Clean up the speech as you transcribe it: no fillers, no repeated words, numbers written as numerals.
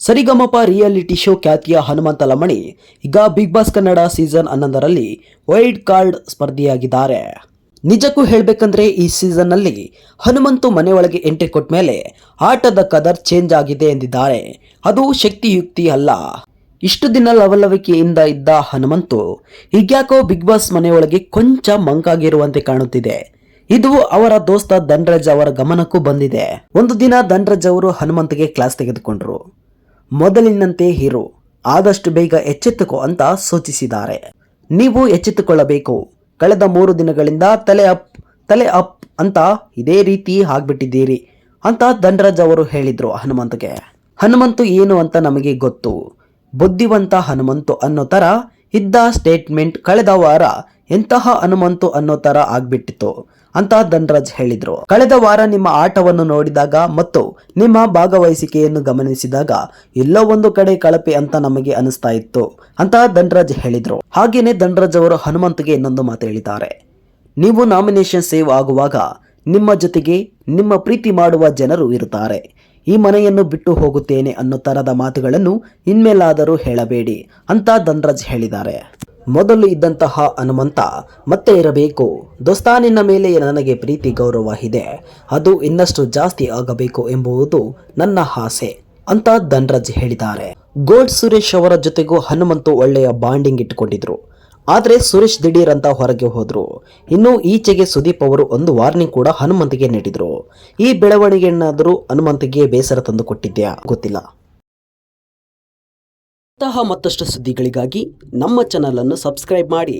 ಸರಿಗಮಪ reality show ಖ್ಯಾತಿಯ ಹನುಮಂತ ಲಮಣಿ ಈಗ big boss Kannada season 11ರಲ್ಲಿ ವೈಲ್ಡ್ ಕಾರ್ಡ್ ಸ್ಪರ್ಧಿಯಾಗಿದ್ದಾರೆ. ನಿಜಕ್ಕೂ ಹೇಳಬೇಕಂದ್ರೆ ಈ ಸೀಸನ್ನಲ್ಲಿ ಹನುಮಂತು ಮನೆಯೊಳಗೆ ಎಂಟ್ರಿ ಕೊಟ್ಟ ಮೇಲೆ ಆಟದ ಕದರ್ ಚೇಂಜ್ ಆಗಿದೆ ಎಂದಿದ್ದಾರೆ. ಅದು ಶಕ್ತಿಯುಕ್ತಿ ಅಲ್ಲ. ಇಷ್ಟು ದಿನ ಲವಲವಿಕೆಯಿಂದ ಇದ್ದ ಹನುಮಂತು ಈಗ್ಯಾಕೋ ಬಿಗ್ ಬಾಸ್ ಮನೆಯೊಳಗೆ ಕೊಂಚ ಮಂಕಾಗಿರುವಂತೆ ಕಾಣುತ್ತಿದೆ. ಇದು ಅವರ ದೋಸ್ತ ಧನ್ರಾಜ್ ಅವರ ಗಮನಕ್ಕೂ ಬಂದಿದೆ. ಒಂದು ದಿನ ಧನ್ರಾಜ್ ಅವರು ಹನುಮಂತಿಗೆ ಕ್ಲಾಸ್ ತೆಗೆದುಕೊಂಡ್ರು. ಮೊದಲಿನಂತೆ ಹೀರೋ, ಆದಷ್ಟು ಬೇಗ ಎಚ್ಚೆತ್ತುಕೋ ಅಂತ ಸೂಚಿಸಿದ್ದಾರೆ. ನೀವು ಎಚ್ಚೆತ್ತುಕೊಳ್ಳಬೇಕು. ಕಳೆದ 3 ದಿನಗಳಿಂದ ತಲೆ ಅಪ್ ಅಂತ ಇದೇ ರೀತಿ ಆಗ್ಬಿಟ್ಟಿದ್ದೀರಿ ಅಂತ ಧನ್ರಾಜ್ ಅವರು ಹೇಳಿದ್ರು ಹನುಮಂತಗೆ. ಹನುಮಂತು ಏನು ಅಂತ ನಮಗೆ ಗೊತ್ತು, ಬುದ್ಧಿವಂತ ಹನುಮಂತು ಅನ್ನೋ ತರ ಇದ್ದ ಸ್ಟೇಟ್ಮೆಂಟ್ ಕಳೆದ ವಾರ ಎಂತಹ ಹನುಮಂತು ಅನ್ನೋ ತರ ಆಗ್ಬಿಟ್ಟಿತ್ತು ಅಂತ ಧನ್ರಾಜ್ ಹೇಳಿದ್ರು. ಕಳೆದ ವಾರ ನಿಮ್ಮ ಆಟವನ್ನು ನೋಡಿದಾಗ ಮತ್ತು ನಿಮ್ಮ ಭಾಗವಹಿಸಿಕೆಯನ್ನು ಗಮನಿಸಿದಾಗ ಎಲ್ಲೋ ಒಂದು ಕಡೆ ಕಳಪೆ ಅಂತ ನಮಗೆ ಅನಿಸ್ತಾ ಇತ್ತು ಅಂತ ಧನ್ರಾಜ್ ಹೇಳಿದ್ರು. ಹಾಗೇನೆ ಧನ್ರಾಜ್ ಅವರು ಹನುಮಂತಗೆ ಇನ್ನೊಂದು ಮಾತು ಹೇಳಿದ್ದಾರೆ. ನೀವು ನಾಮಿನೇಷನ್ ಸೇವ್ ಆಗುವಾಗ ನಿಮ್ಮ ಜೊತೆಗೆ ನಿಮ್ಮ ಪ್ರೀತಿ ಮಾಡುವ ಜನರು ಇರುತ್ತಾರೆ. ಈ ಮನೆಯನ್ನು ಬಿಟ್ಟು ಹೋಗುತ್ತೇನೆ ಅನ್ನೋ ತರದ ಮಾತುಗಳನ್ನು ಇನ್ಮೇಲಾದರೂ ಹೇಳಬೇಡಿ ಅಂತ ಧನ್ರಾಜ್ ಹೇಳಿದ್ದಾರೆ. ಮೊದಲು ಇದ್ದಂತಹ ಹನುಮಂತ ಮತ್ತೆ ಇರಬೇಕು. ದೋಸ್ತಾನಿನ ಮೇಲೆ ನನಗೆ ಪ್ರೀತಿ ಗೌರವ ಇದೆ, ಅದು ಇನ್ನಷ್ಟು ಜಾಸ್ತಿ ಆಗಬೇಕು ಎಂಬುದು ನನ್ನ ಆಸೆ ಅಂತ ಧನ್ರಾಜ್ ಹೇಳಿದ್ದಾರೆ. ಗೋಲ್ಡ್ ಸುರೇಶ್ ಅವರ ಜೊತೆಗೂ ಹನುಮಂತು ಒಳ್ಳೆಯ ಬಾಂಡಿಂಗ್ ಇಟ್ಟುಕೊಂಡಿದ್ರು. ಆದರೆ ಸುರೇಶ್ ದಿಢೀರ್ ಅಂತ ಹೊರಗೆ ಹೋದ್ರು. ಇನ್ನು ಈಚೆಗೆ ಸುದೀಪ್ ಅವರು ಒಂದು ವಾರ್ನಿಂಗ್ ಕೂಡ ಹನುಮಂತಿಗೆ ನೀಡಿದ್ರು. ಈ ಬೆಳವಣಿಗೆಯನ್ನಾದರೂ ಹನುಮಂತಿಗೆ ಬೇಸರ ತಂದು ಕೊಟ್ಟಿದ್ಯಾ ಗೊತ್ತಿಲ್ಲ. ಇಂತಹ ಮತ್ತಷ್ಟು ಸುದ್ದಿಗಳಿಗಾಗಿ ನಮ್ಮ ಚಾನಲ್ ಅನ್ನು ಸಬ್ಸ್ಕ್ರೈಬ್ ಮಾಡಿ.